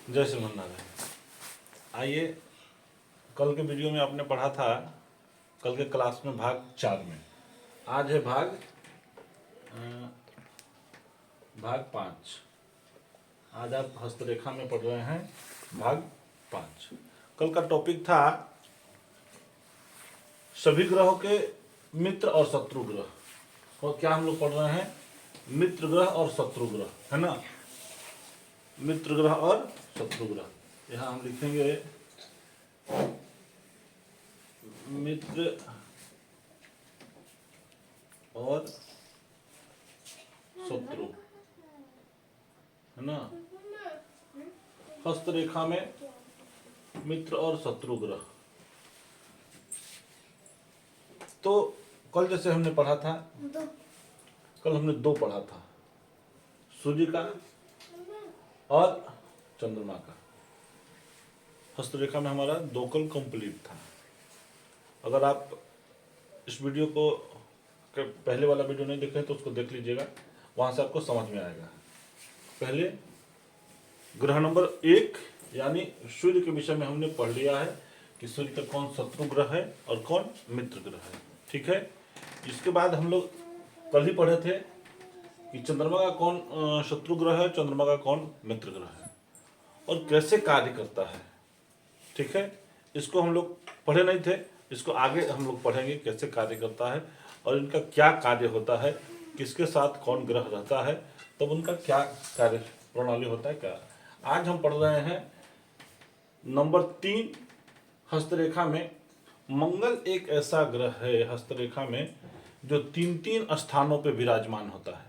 जय श्रीमन नारायण। आइए, कल के वीडियो में आपने पढ़ा था, कल के क्लास में भाग 4 में। आज है भाग 5। आज आप हस्तरेखा में पढ़ रहे हैं भाग 5। कल का टॉपिक था सभी ग्रहों के मित्र और शत्रु ग्रह। और क्या हम लोग पढ़ रहे हैं? मित्र ग्रह और शत्रु ग्रह, है ना। मित्र ग्रह और शत्रु ग्रह। यहाँ हम लिखेंगे मित्र और शत्रु, है ना। हस्तरेखा में मित्र और शत्रु ग्रह। तो कल जैसे हमने पढ़ा था, कल हमने 2 पढ़ा था, सूर्य का और चंद्रमा का। हस्तरेखा में हमारा 2 कल कंप्लीट था। अगर आप इस वीडियो को पहले वाला वीडियो नहीं देखे तो उसको देख लीजिएगा, वहां से आपको समझ में आएगा। पहले ग्रह नंबर 1 यानी सूर्य के विषय में हमने पढ़ लिया है कि सूर्य का कौन शत्रु ग्रह है और कौन मित्र ग्रह है, ठीक है। इसके बाद हम लोग कल ही पढ़े थे कि चंद्रमा का कौन शत्रु ग्रह है, चंद्रमा का कौन मित्र ग्रह है और कैसे कार्य करता है, ठीक है। इसको हम लोग पढ़े नहीं थे, इसको आगे हम लोग पढ़ेंगे कैसे कार्य करता है और इनका क्या कार्य होता है, किसके साथ कौन ग्रह रहता है, तब उनका क्या कार्य प्रणाली होता है, क्या। आज हम पढ़ रहे हैं नंबर 3 हस्तरेखा में। मंगल एक ऐसा ग्रह है हस्तरेखा में जो 3 स्थानों पे विराजमान होता है,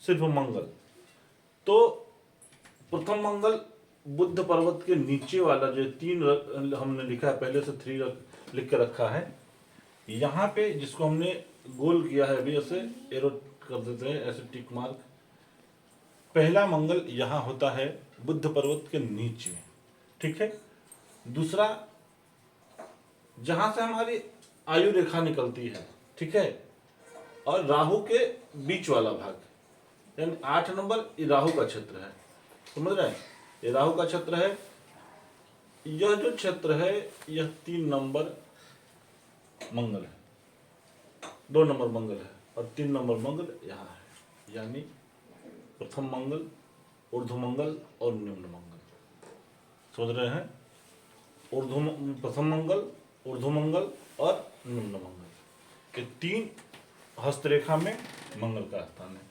सिर्फ मंगल। तो प्रथम मंगल बुद्ध पर्वत के नीचे वाला जो 3 हमने लिखा है, पहले से 3 लिख के रखा है यहाँ पे, जिसको हमने गोल किया है, अभी ऐसे एरो कर देते हैं, ऐसे टिक मार्क। पहला मंगल यहाँ होता है बुद्ध पर्वत के नीचे, ठीक है। दूसरा जहां से हमारी आयु रेखा निकलती है, ठीक है, और राहु के बीच वाला भाग, यानी 8 नंबर ये राहु का क्षेत्र है, समझ रहे हैं। ये राहु का क्षेत्र है। यह जो क्षेत्र है यह 3 नंबर मंगल है, 2 नंबर मंगल है और 3 नंबर मंगल यहाँ है, यानी प्रथम मंगल, ऊर्ध्व मंगल और निम्न मंगल। समझ रहे हैं? प्रथम मंगल, ऊर्ध्व मंगल और निम्न मंगल, ये 3 हस्तरेखा में मंगल का स्थान है।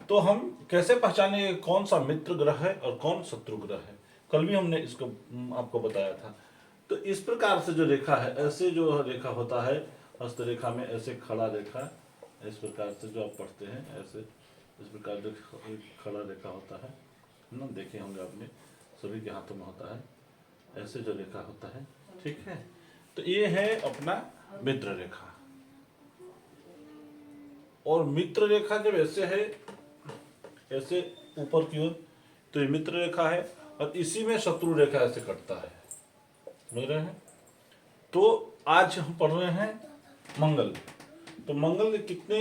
तो हम कैसे पहचानेंगे कौन सा मित्र ग्रह है और कौन शत्रु ग्रह है? कल भी हमने इसको आपको बताया था। तो इस प्रकार से जो रेखा है, ऐसे जो रेखा होता है हस्तरेखा में, ऐसे खड़ा रेखा, इस प्रकार से जो आप पढ़ते हैं, ऐसे इस प्रकार जो खड़ा रेखा होता है ना, देखे होंगे आपने, सभी के हाथों में होता है, ऐसे जो रेखा होता है, ठीक है। तो ये है अपना मित्र रेखा। और मित्र रेखा जब ऐसे है, ऐसे ऊपर की ओर, तो ये मित्र रेखा है, और इसी में शत्रु रेखा ऐसे कटता है, समझ रहे हैं। तो आज हम पढ़ रहे हैं मंगल। तो मंगल के कितने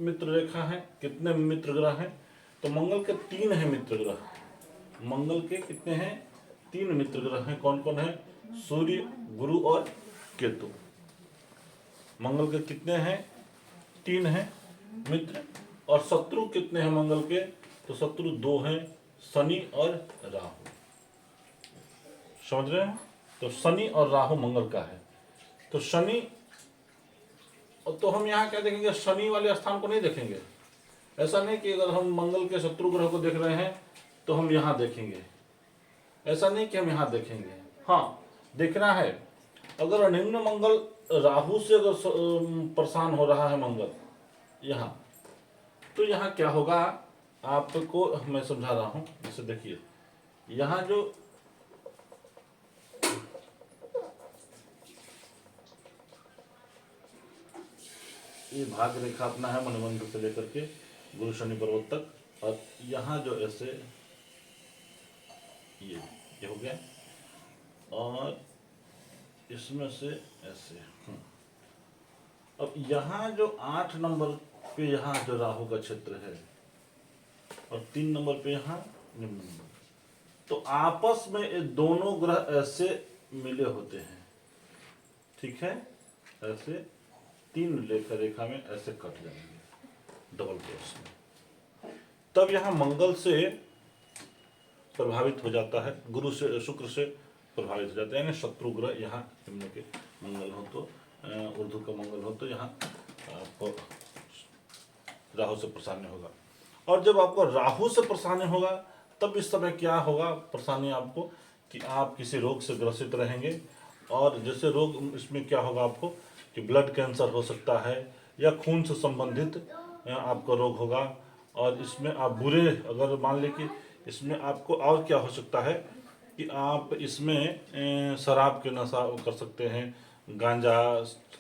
मित्र रेखा हैं, कितने मित्र ग्रह हैं? तो मंगल के 3 हैं मित्र ग्रह। मंगल के कितने हैं? 3 मित्र ग्रह हैं। कौन कौन है? सूर्य, गुरु और केतु। मंगल के कितने हैं? 3 हैं मित्र। और शत्रु कितने हैं मंगल के? तो शत्रु 2 हैं, शनि और राहु। समझ रहे हैं? तो शनि और राहु मंगल का है। तो शनि, तो हम यहाँ क्या देखेंगे? शनि वाले स्थान को नहीं देखेंगे। ऐसा नहीं कि अगर हम मंगल के शत्रु ग्रह को देख रहे हैं तो हम यहाँ देखेंगे, ऐसा नहीं कि हम यहाँ देखेंगे। हाँ, देखना है अगर निम्न मंगल राहु से अगर परेशान हो रहा है मंगल यहाँ, तो यहाँ क्या होगा आपको मैं समझा रहा हूँ। जैसे देखिए, यहाँ जो ये भाग रेखा अपना है मनबंध से लेकर के गुरु शनि पर्वत तक, और यहाँ जो ऐसे ये हो गया, और इसमें से ऐसे। अब यहाँ जो 8 नंबर पे यहाँ जो राहु का क्षेत्र है, और 3 नंबर पे यहाँ निम्न नंबर, तो आपस में ये दोनों ग्रह ऐसे मिले होते हैं, ठीक है, ऐसे 3 रेखा में ऐसे कट जाएंगे डबल क्रॉस में। तब यहाँ मंगल से प्रभावित हो जाता है, गुरु से शुक्र से प्रभावित हो जाता है, यानी शत्रु ग्रह यहाँ निम्न के मंगल हो तो ऊर्ध्व का मंगल हो तो यहाँ आपको राहु से परेशानी होगा। और जब आपको राहु से परेशानी होगा तब इस समय क्या होगा परेशानी आपको कि आप किसी रोग से ग्रसित रहेंगे। और जैसे रोग इसमें क्या होगा आपको कि ब्लड कैंसर हो सकता है या खून से संबंधित आपका रोग होगा। और इसमें आप बुरे, अगर मान लें कि इसमें आपको और क्या हो सकता है कि आप इसमें शराब के नशा कर सकते हैं, गांजा,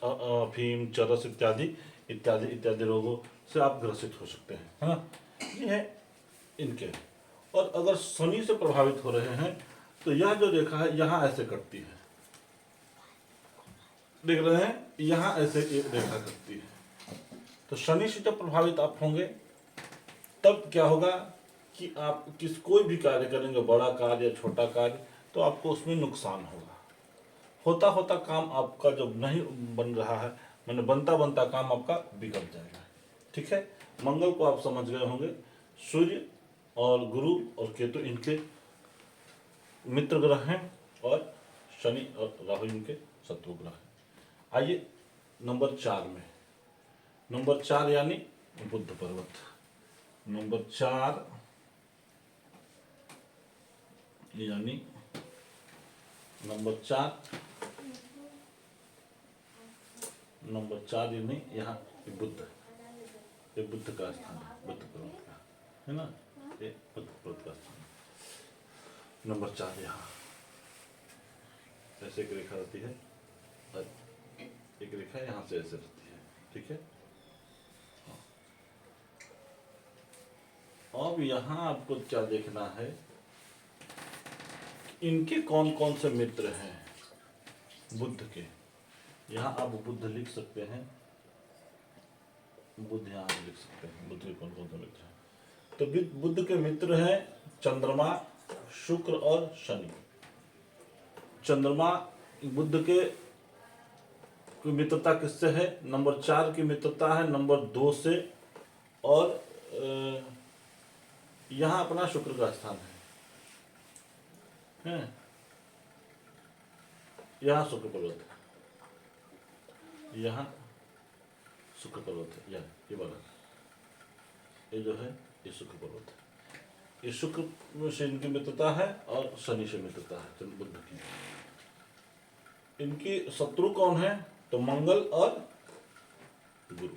अफीम, चरस इत्यादि इत्यादि इत्यादि रोगों से आप ग्रसित हो सकते हैं, है ना। ये है इनके। और अगर शनि से प्रभावित हो रहे हैं तो यह जो रेखा है यहाँ ऐसे कटती है, देख रहे हैं, यहाँ ऐसे एक रेखा कटती है। तो शनि से जब प्रभावित आप होंगे तब क्या होगा कि आप कोई भी कार्य करेंगे, बड़ा कार्य या छोटा कार्य, तो आपको उसमें नुकसान होगा। होता होता काम आपका जब नहीं बन रहा है, मैंने बनता बनता काम आपका बिगड़ जाएगा, ठीक है। मंगल को आप समझ गए होंगे, सूर्य और गुरु और केतु इनके मित्र ग्रह हैं और शनि और राहु इनके शत्रु ग्रह हैं। आइए नंबर 4 में, नंबर 4 यानी बुद्ध पर्वत। नंबर 4 यानी नंबर 4 यानी यहाँ बुद्ध, ये बुद्ध का स्थान है, बुद्ध पर्वत का, है ना, ये बुद्ध पर्वत का स्थान है। नंबर 4 यहाँ ऐसे एक रेखा रहती है और एक रेखा यहाँ से ऐसे रहती है, ठीक है। अब यहाँ आपको क्या देखना है, इनके कौन कौन से मित्र हैं बुद्ध के। यहाँ आप बुद्ध लिख सकते हैं, बुद्ध यहाँ लिख सकते हैं, बुद्ध के कौन कौन से मित्र हैं। तो बुद्ध के मित्र हैं चंद्रमा, शुक्र और शनि। चंद्रमा बुद्ध के मित्रता किससे है, नंबर 4 की मित्रता है नंबर 2 से। और यहाँ अपना शुक्र का स्थान है, यहाँ शुक्र पर्वत है, यहाँ शुक्र पर्वत है, ये वाला, ये जो है ये शुक्र पर्वत है। ये शुक्र से इनकी मित्रता है और शनि से मित्रता है बुद्ध की। इनकी शत्रु कौन है, तो मंगल और गुरु।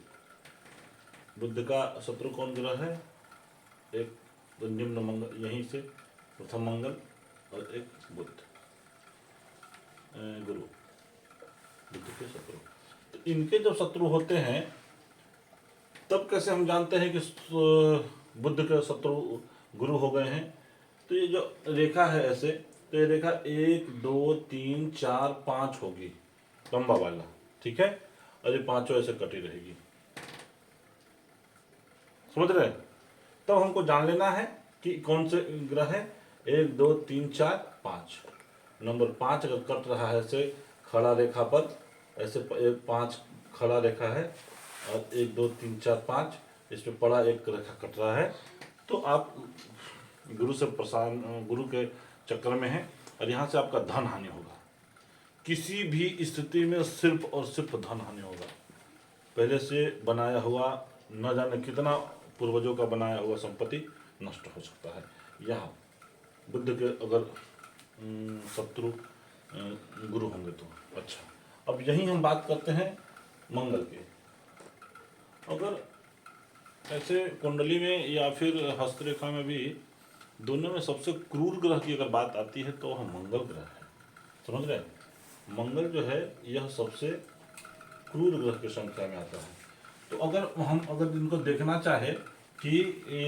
बुद्ध का शत्रु कौन ग्रह है, एक निम्न मंगल, यहीं से प्रथम मंगल और एक बुद्ध, गुरु, बुद्ध के शत्रु। तो इनके जब शत्रु होते हैं तब कैसे हम जानते हैं कि बुद्ध के शत्रु गुरु हो गए हैं। तो ये जो रेखा है ऐसे, तो ये रेखा 1 2 3 4 5 होगी लंबा वाला, ठीक है, और ये पांचों ऐसे कटी रहेगी, समझ रहे हैं। तब हमको जान लेना है कि कौन से ग्रह है, 1 2 3 4 5। नंबर 5 अगर कट रहा है ऐसे खड़ा रेखा पर, ऐसे 5 खड़ा रेखा है और 1 2 3 4 5 इसमें पड़ा एक रेखा कट रहा है, तो आप गुरु से गुरु के चक्कर में है और यहाँ से आपका धन हानि होगा। किसी भी स्थिति में सिर्फ और सिर्फ धन हानि होगा। पहले से बनाया हुआ न जाने कितना पूर्वजों का बनाया हुआ संपत्ति नष्ट हो सकता है। यहाँ बुद्ध के अगर शत्रु गुरु होंगे तो अच्छा। अब यही हम बात करते हैं मंगल की। अगर ऐसे कुंडली में या फिर हस्तरेखा में भी दोनों में सबसे क्रूर ग्रह की अगर बात आती है तो वह मंगल ग्रह है, समझ रहे हैं। मंगल जो है यह सबसे क्रूर ग्रह की संख्या में आता है। तो अगर इनको देखना चाहे कि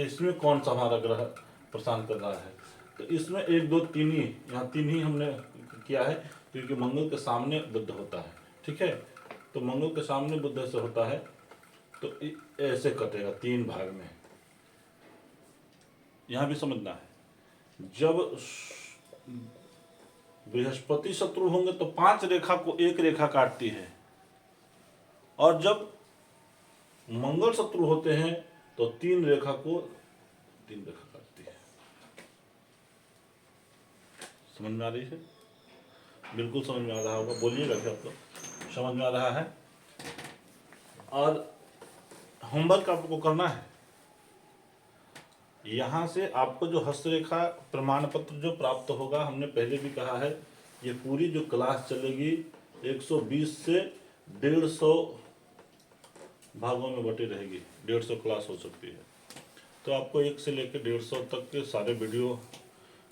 इसमें कौन सा हमारा ग्रह परेशान कर रहा है, तो इसमें 1 2 3 ही, यहाँ 3 ही हमने किया है क्योंकि मंगल के सामने बुध होता है, ठीक है। तो मंगल के सामने बुध ऐसे होता है तो ऐसे कटेगा 3 भाग में। यहाँ भी समझना है, जब बृहस्पति शत्रु होंगे तो 5 रेखा को एक रेखा काटती है, और जब मंगल शत्रु होते हैं तो 3 रेखा को 3 रेखा काटती है। समझ में आ रही है? बिल्कुल समझ में आ रहा होगा, बोलिएगा कि आपको समझ में आ रहा है। और होमवर्क आपको करना है, यहाँ से आपको जो हस्तरेखा प्रमाण पत्र जो प्राप्त होगा, हमने पहले भी कहा है, ये पूरी जो क्लास चलेगी 120 से 150 भागों में बटी रहेगी। 150 क्लास हो सकती है। तो आपको 1 से लेकर 150 तक के सारे वीडियो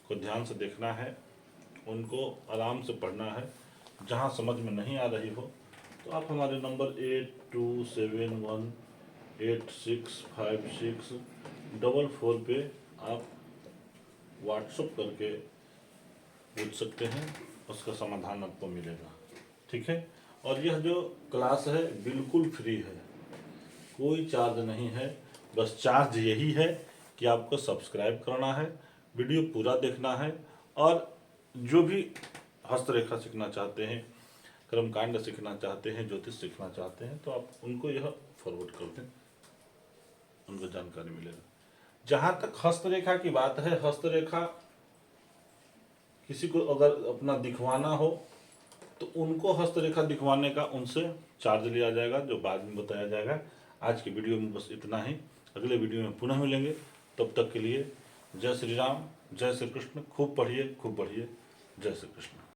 को ध्यान से देखना है, उनको आराम से पढ़ना है। जहाँ समझ में नहीं आ रही हो तो आप हमारे नंबर 8271865644 पे आप व्हाट्सएप करके पूछ सकते हैं, उसका समाधान आपको मिलेगा। ठीक है? और यह जो क्लास है बिल्कुल फ्री है, कोई चार्ज नहीं है। बस चार्ज यही है कि आपको सब्सक्राइब करना है, वीडियो पूरा देखना है, और जो भी हस्तरेखा सीखना चाहते हैं, कर्मकांड सीखना चाहते हैं, ज्योतिष सीखना चाहते हैं, तो आप उनको यह फॉरवर्ड कर दें, उनको जानकारी मिलेगा। जहाँ तक हस्तरेखा की बात है, हस्तरेखा किसी को अगर अपना दिखवाना हो तो उनको हस्तरेखा दिखवाने का उनसे चार्ज लिया जाएगा, जो बाद में बताया जाएगा। आज की वीडियो में बस इतना ही। अगले वीडियो में पुनः मिलेंगे, तब तक के लिए जय श्री राम, जय श्री कृष्ण। खूब पढ़िए, खूब बढ़िए। जय श्री कृष्ण।